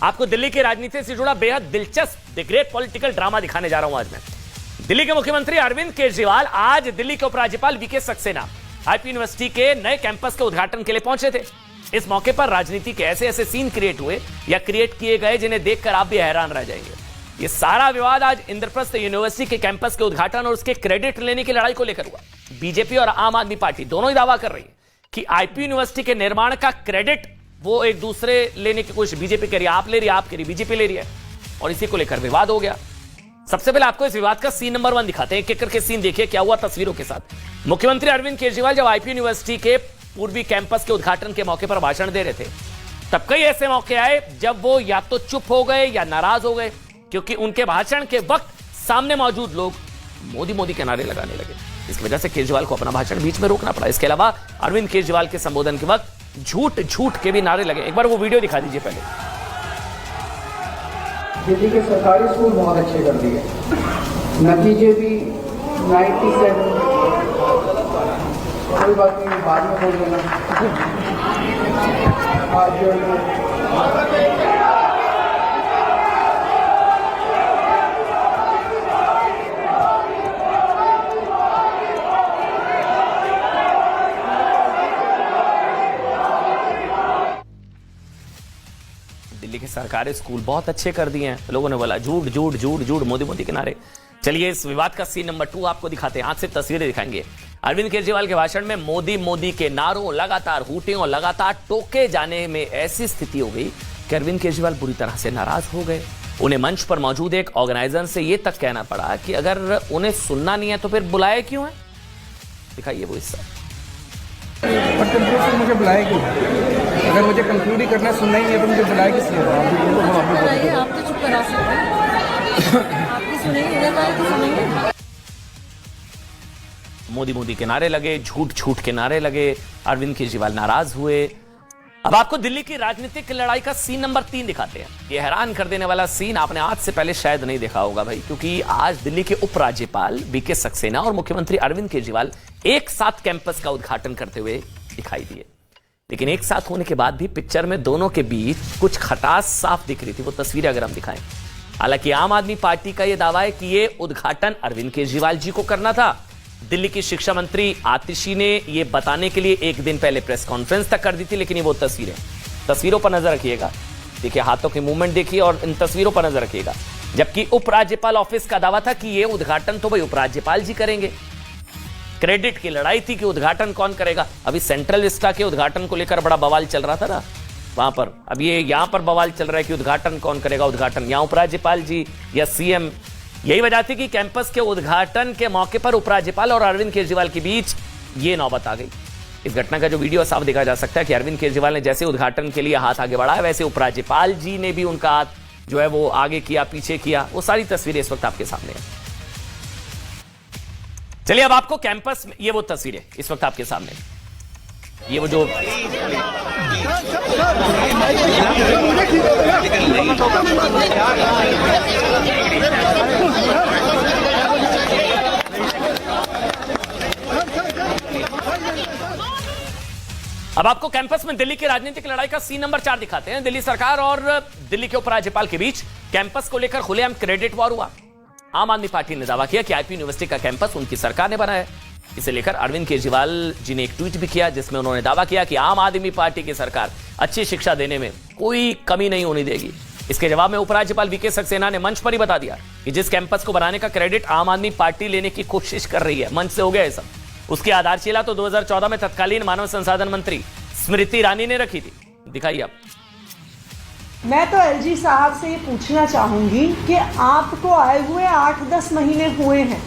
आपको दिल्ली की राजनीति से जुड़ा बेहद दिलचस्प द ग्रेट पॉलिटिकल ड्रामा दिखाने जा रहा हूं आज मैं। दिल्ली के मुख्यमंत्री अरविंद केजरीवाल आज दिल्ली के उपराज्यपाल वीके सक्सेना आईपी यूनिवर्सिटी के नए कैंपस के उद्घाटन के लिए पहुंचे थे। इस मौके पर राजनीति के ऐसे ऐसे सीन क्रिएट हुए या क्रिएट किए गए जिन्हें देखकर आप भी हैरान रह जाएंगे। ये सारा विवाद आज इंद्रप्रस्थ यूनिवर्सिटी के कैंपस के उद्घाटन और उसके क्रेडिट लेने की लड़ाई को लेकर हुआ। बीजेपी और आम आदमी पार्टी दोनों ही दावा कर रही है कि आईपी यूनिवर्सिटी के निर्माण का क्रेडिट वो एक दूसरे लेने की कोशिश बीजेपी कर रही है, आप ले रही है, आप कह रही, बीजेपी ले रही है, और इसी को लेकर विवाद हो गया। सबसे पहले आपको इस विवाद का सीन नंबर 1 दिखाते हैं। एक एक करके सीन देखिए क्या हुआ तस्वीरों के साथ। मुख्यमंत्री अरविंद केजरीवाल जब आईपी यूनिवर्सिटी के पूर्वी कैंपस के उद्घाटन के मौके पर भाषण दे रहे थे, तब कई ऐसे मौके आए जब वो या तो चुप हो गए या नाराज हो गए, क्योंकि उनके भाषण के वक्त सामने मौजूद लोग मोदी मोदी के नारे लगाने लगे। इसकी वजह से केजरीवाल को अपना भाषण बीच में रोकना पड़ा। इसके अलावा अरविंद केजरीवाल के संबोधन के वक्त झूठ झूठ के भी नारे लगे। एक बार वो वीडियो दिखा दीजिए पहले। दिल्ली के सरकारी स्कूल बहुत अच्छे कर दिए, नतीजे भी 97। कोई बात नहीं, बाद में बोल देना। दिल्ली के सरकारी स्कूल बहुत अच्छे कर दिए हैं। लोगों ने बोला झूठ झूठ झूठ झूठ, मोदी मोदी के नारे। चलिए इस विवाद का सीन नंबर 2 आपको दिखाते हैं। आज से तस्वीरें दिखाएंगे। अरविंद केजरीवाल के भाषण में मोदी मोदी के नारों, लगातार हूटिंग और लगातार टोके जाने में ऐसी स्थिति हो गई कि अरविंद केजरीवाल बुरी तरह से नाराज हो गए। उन्हें मंच पर मौजूद एक ऑर्गेनाइजर से यह तक कहना पड़ा कि अगर उन्हें सुनना नहीं है तो फिर बुलाए क्यों है। दिखाइए वो हिस्सा। मुझे बुलाए क्यों? अगर मुझे कंक्लूड ही करना सुनना ही नहीं है तो मुझे बुलाए किस लिए? आप तो चुप करा सकते हैं, आप भी सुनेंगे, इधर वाले तो सुनेंगे। मोदी मोदी के नारे लगे, झूठ झूठ के नारे लगे, अरविंद केजरीवाल नाराज हुए। अब आपको दिल्ली की राजनीतिक लड़ाई का सीन नंबर 3 दिखाते हैं। यह हैरान कर देने वाला सीन आपने आज से पहले शायद नहीं देखा होगा भाई, क्योंकि आज दिल्ली के उपराज्यपाल वीके सक्सेना और मुख्यमंत्री अरविंद केजरीवाल एक साथ कैंपस का उद्घाटन करते हुए दिखाई दिए। लेकिन एक साथ होने के बाद भी पिक्चर में दोनों के बीच कुछ खटास साफ दिख रही थी। वो तस्वीरें अगर हम दिखाएं। हालांकि आम आदमी पार्टी का यह दावा है कि यह उद्घाटन अरविंद केजरीवाल जी को करना था। दिल्ली की शिक्षा मंत्री आतिशी ने यह बताने के लिए एक दिन पहले प्रेस कॉन्फ्रेंस तक कर दी थी। लेकिन ये वो तस्वीरों पर नजर रखिएगा, देखिए हाथों की मूवमेंट देखिए और इन तस्वीरों पर नजर रखिएगा। जबकि उपराज्यपाल ऑफिस का दावा था कि यह उद्घाटन तो भाई उपराज्यपाल जी करेंगे। क्रेडिट की लड़ाई थी कि उद्घाटन कौन करेगा। अभी सेंट्रल विस्टा के उद्घाटन को लेकर बड़ा बवाल चल रहा था ना वहां पर। अब ये यहां पर बवाल चल रहा है कि उद्घाटन कौन करेगा। उद्घाटन यहां उपराज्यपाल जी या सीएम। यही वजह थी कि कैंपस के उद्घाटन के मौके पर उपराज्यपाल और अरविंद केजरीवाल के बीच ये नौबत आ गई। इस घटना का जो वीडियो साफ देखा जा सकता है कि अरविंद केजरीवाल ने जैसे उद्घाटन के लिए हाथ आगे बढ़ाया, वैसे उपराज्यपाल जी ने भी उनका हाथ जो है वो आगे किया, पीछे किया। वो सारी तस्वीरें इस वक्त आपके सामने है। चलिए अब आपको कैंपस में ये वो तस्वीरें इस वक्त आपके सामने, ये वो जो अब आपको कैंपस में दिल्ली की राजनीतिक लड़ाई का सीन नंबर 4 दिखाते हैं। दिल्ली सरकार और दिल्ली के उपराज्यपाल के बीच कैंपस को लेकर खुलेआम क्रेडिट वॉर हुआ। आम आदमी पार्टी ने दावा किया कि आईपी यूनिवर्सिटी का कैंपस उनकी सरकार ने बनाया है। इसे लेकर अरविंद केजरीवाल जी ने एक ट्वीट भी किया जिसमें उन्होंने दावा किया कि आम आदमी पार्टी की सरकार अच्छी शिक्षा देने में कोई कमी नहीं होने देगी। इसके जवाब में उपराज्यपाल वीके सक्सेना ने मंच पर ही बता दिया कि जिस कैंपस को बनाने का क्रेडिट आम आदमी पार्टी लेने की कोशिश कर रही है, मंच से हो गया है सब, उसकी आधारशिला तो 2014 में तत्कालीन मानव संसाधन मंत्री स्मृति ईरानी ने रखी थी। दिखाइए आप। मैं तो एलजी साहब से ये पूछना चाहूंगी कि आपको आए हुए 8-10 महीने हुए हैं,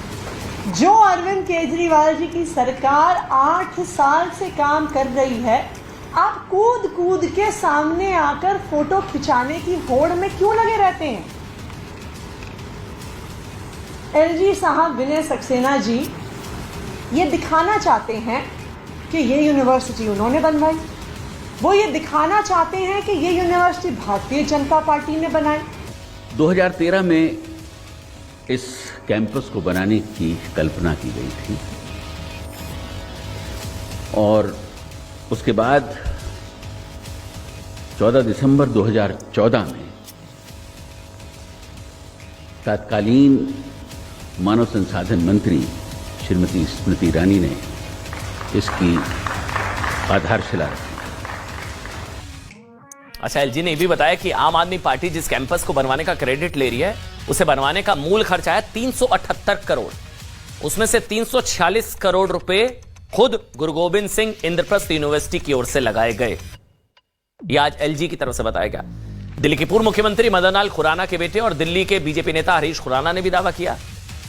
जो अरविंद केजरीवाल जी की सरकार 8 साल से काम कर रही है, आप कूद कूद के सामने आकर फोटो खिंचाने की होड़ में क्यों लगे रहते हैं? एलजी साहब विनय सक्सेना जी ये दिखाना चाहते हैं कि ये यूनिवर्सिटी उन्होंने बनवाई। वो ये दिखाना चाहते हैं कि ये यूनिवर्सिटी भारतीय जनता पार्टी ने बनाई। 2013 में इस कैंपस को बनाने की कल्पना की गई थी और उसके बाद 14 दिसंबर 2014 में तत्कालीन मानव संसाधन मंत्री श्रीमती स्मृति ईरानी ने इसकी आधारशिला रखी। अच्छा, एलजी ने भी बताया कि आम आदमी पार्टी जिस कैंपस को बनवाने का क्रेडिट ले रही है, उसे बनवाने का मूल खर्च आया 378 करोड़। उसमें से 346 करोड़ रुपए खुद गुरु गोबिंद सिंह इंद्रप्रस्थ यूनिवर्सिटी की ओर से लगाए गए। यह आज एलजी की तरफ से बताया गया। दिल्ली के पूर्व मुख्यमंत्री मदन लाल खुराना के बेटे और दिल्ली के बीजेपी नेता हरीश खुराना ने भी दावा किया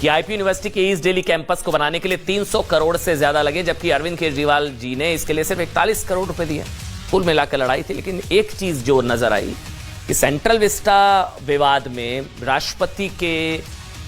कि आईपी यूनिवर्सिटी के ईस्ट दिल्ली कैंपस को बनाने के लिए 300 करोड़ से ज्यादा लगे, जबकि अरविंद केजरीवाल जी ने इसके लिए सिर्फ 41 करोड़ रुपए दिए। कुल मिलाकर लड़ाई थी, लेकिन एक चीज जो नजर आई कि सेंट्रल विस्टा विवाद में राष्ट्रपति के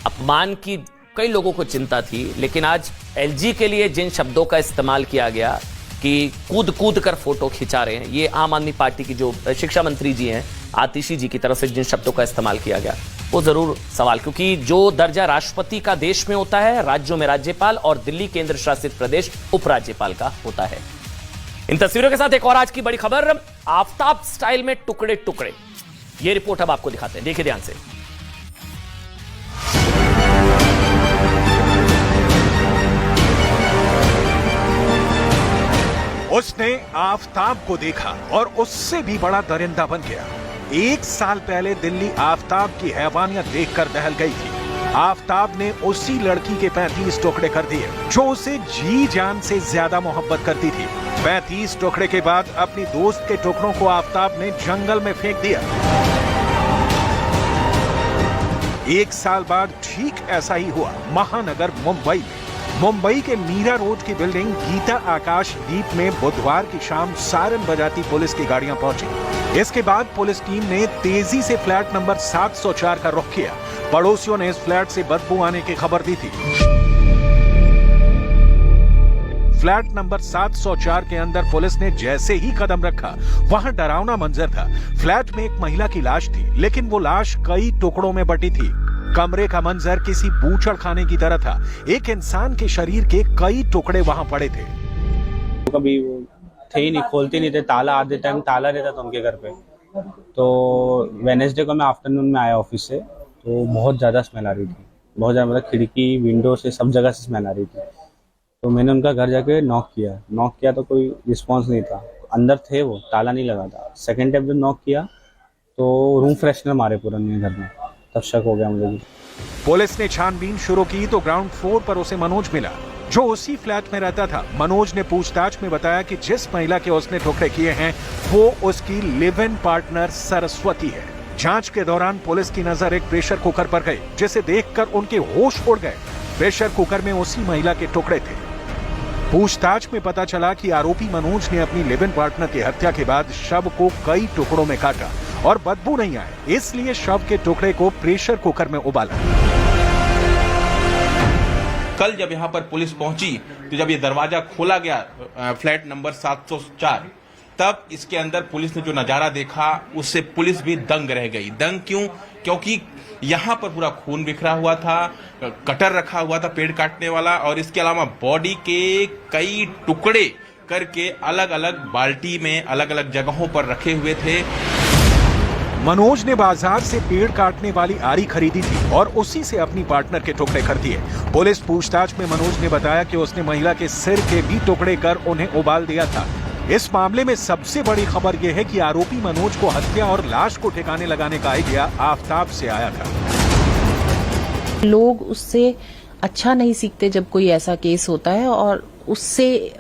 अपमान की कई लोगों को चिंता थी, लेकिन आज एलजी के लिए जिन शब्दों का इस्तेमाल किया गया कि कूद कूद कर फोटो खिंचा रहे हैं, ये आम आदमी पार्टी की जो शिक्षा मंत्री जी हैं आतिशी जी की तरफ से जिन शब्दों का इस्तेमाल किया गया, वो जरूर सवाल, क्योंकि जो दर्जा राष्ट्रपति का देश में होता है, राज्यों में राज्यपाल और दिल्ली केंद्र शासित प्रदेश उपराज्यपाल का होता है। इन तस्वीरों के साथ एक और आज की बड़ी खबर, आफताब स्टाइल में टुकड़े टुकड़े। ये रिपोर्ट अब आपको दिखाते हैं, देखिए ध्यान से। उसने आफताब को देखा और उससे भी बड़ा दरिंदा बन गया। 1 साल पहले दिल्ली आफताब की हैवानियत देखकर दहल गई थी। आफताब ने उसी लड़की के 35 टुकड़े कर दिए जो उसे जी जान से ज्यादा मोहब्बत करती थी। 35 टुकड़े के बाद अपनी दोस्त के टुकड़ों को आफताब ने जंगल में फेंक दिया। 1 साल बाद ठीक ऐसा ही हुआ महानगर मुंबई में। मुंबई के मीरा रोड की बिल्डिंग गीता आकाश दीप में बुधवार की शाम सायरन बजाती पुलिस की गाड़ियां पहुंची। इसके बाद पुलिस टीम ने तेजी से फ्लैट नंबर 704 का रुख किया। पड़ोसियों ने इस फ्लैट से बदबू आने की खबर दी थी। फ्लैट नंबर 704 के अंदर पुलिस ने जैसे ही कदम रखा, वहां डरावना मंजर था। फ्लैट में एक महिला की लाश थी, लेकिन वो लाश कई टुकड़ों में बटी थी। कमरे का मंजर किसी बूचड़ खाने की तरह था। एक इंसान के शरीर के कई टुकड़े वहां पड़े थे। कभी वो थे ही नहीं, खोलते नहीं थे, ताला आधे टाइम ताला रहता था उनके घर पे। तो वेडनेसडे को मैं आफ्टरनून में आया ऑफिस से, तो बहुत ज़्यादा स्मेल आ रही थी, बहुत ज़्यादा, मतलब खिड़की विंडो से सब जगह से स्मेल आ रही थी। तो मैंने उनका घर जाके नॉक किया तो कोई रिस्पॉन्स नहीं था। अंदर थे वो, ताला नहीं लगा था। सेकेंड टाइम जब नॉक किया तो रूम फ्रेशनर मारे पूरा घर में, तब शक हो गया मुझे भी। पुलिस ने छानबीन शुरू की तो ग्राउंड फ्लोर पर उसे मनोज मिला, जो उसी फ्लैट में रहता था। मनोज ने पूछताछ में बताया कि जिस महिला के उसने टुकड़े किए हैं वो उसकी लिव इन पार्टनर सरस्वती है। जांच के दौरान पुलिस की नजर एक प्रेशर कुकर पर गई, जिसे देखकर उनके होश उड़ गए। प्रेशर कुकर में उसी महिला के टुकड़े थे। पूछताछ में पता चला कि आरोपी मनोज ने अपनी लिव इन पार्टनर की हत्या के बाद शव को कई टुकड़ों में काटा और बदबू नहीं आए, इसलिए शव के टुकड़े को प्रेशर कुकर में उबाला। कल जब यहाँ पर पुलिस पहुंची तो जब ये दरवाजा खोला गया फ्लैट नंबर 704, तब इसके अंदर पुलिस ने जो नजारा देखा उससे पुलिस भी दंग रह गई। दंग क्यों? क्योंकि यहाँ पर पूरा खून बिखरा हुआ था, कटर रखा हुआ था पेड़ काटने वाला, और इसके अलावा बॉडी के कई टुकड़े करके अलग अलग बाल्टी में अलग अलग जगहों पर रखे हुए थे। मनोज ने बाजार से पेड़ काटने वाली आरी खरीदी थी और उसी से अपनी पार्टनर के टुकड़े कर दिए। पुलिस पूछताछ में मनोज ने बताया कि उसने महिला के सिर के भी टुकड़े कर उन्हें उबाल दिया था। इस मामले में सबसे बड़ी खबर यह है कि आरोपी मनोज को हत्या और लाश को ठिकाने लगाने का आइडिया आफताब से आया था। लोग उससे अच्छा नहीं सीखते जब कोई ऐसा केस होता है, और उससे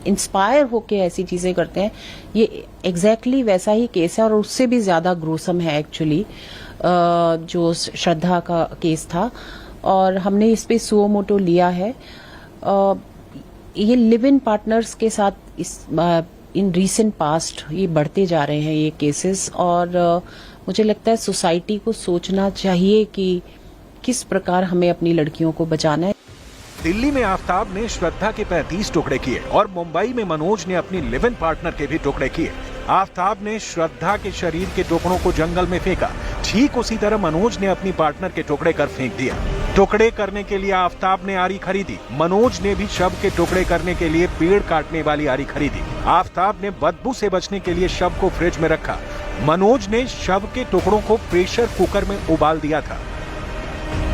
इंस्पायर होके ऐसी चीजें करते हैं। ये एग्जैक्टली वैसा ही केस है और उससे भी ज्यादा ग्रोसम है एक्चुअली, जो श्रद्धा का केस था, और हमने इस पे सुओ मोटो लिया है। ये लिव इन पार्टनर्स के साथ इन रीसेंट पास्ट ये बढ़ते जा रहे हैं ये केसेस, और मुझे लगता है सोसाइटी को सोचना चाहिए कि किस प्रकार हमें अपनी लड़कियों को बचाना है। दिल्ली में आफताब ने श्रद्धा के 35 टुकड़े किए और मुंबई में मनोज ने अपनी लिव इन पार्टनर के भी टुकड़े किए। आफताब ने श्रद्धा के शरीर के टुकड़ों को जंगल में फेंका, ठीक उसी तरह मनोज ने अपनी पार्टनर के टुकड़े कर फेंक दिया। टुकड़े करने के लिए आफताब ने आरी खरीदी, मनोज ने भी शव के टुकड़े करने के लिए पेड़ काटने वाली आरी खरीदी। आफताब ने बदबू से बचने के लिए शव को फ्रिज में रखा। मनोज ने शव के टुकड़ों को प्रेशर कुकर में उबाल दिया था।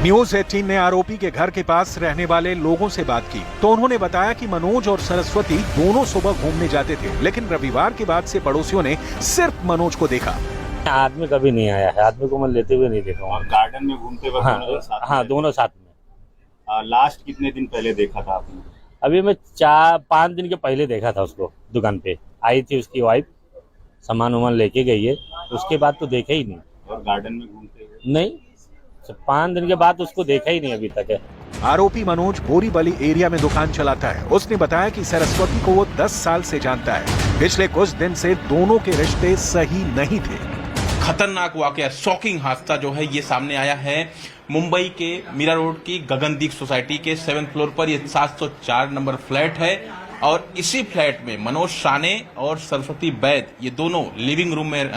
न्यूज 18 ने आरोपी के घर के पास रहने वाले लोगों से बात की तो उन्होंने बताया कि मनोज और सरस्वती दोनों सुबह घूमने जाते थे, लेकिन रविवार के बाद से पड़ोसियों ने सिर्फ मनोज को देखा। आदमी कभी नहीं आया है, आदमी को मैं लेते हुए नहीं देखा। और गार्डन में घूमते वक्त हाँ दोनों साथ में। लास्ट कितने दिन पहले देखा था आपने? अभी मैं 4-5 दिन के पहले देखा था उसको। दुकान पे आई थी उसकी वाइफ, सामान वामान लेके गई है, उसके बाद तो देखा ही नहीं। और गार्डन में घूमते हुए नहीं, 5 दिन के बाद उसको देखा ही नहीं अभी तक है। आरोपी मनोज बोरीवली एरिया में दुकान चलाता है। उसने बताया कि सरस्वती को वो 10 साल से जानता है। पिछले कुछ दिन से दोनों के रिश्ते सही नहीं थे। खतरनाक वाकया, शॉकिंग हादसा जो है ये सामने आया है मुंबई के मीरा रोड की गगनदीप सोसाइटी के 7th फ्लोर पर। ये 704 नंबर फ्लैट है और इसी फ्लैट में मनोज साने और सरस्वती वैद ये दोनों लिविंग में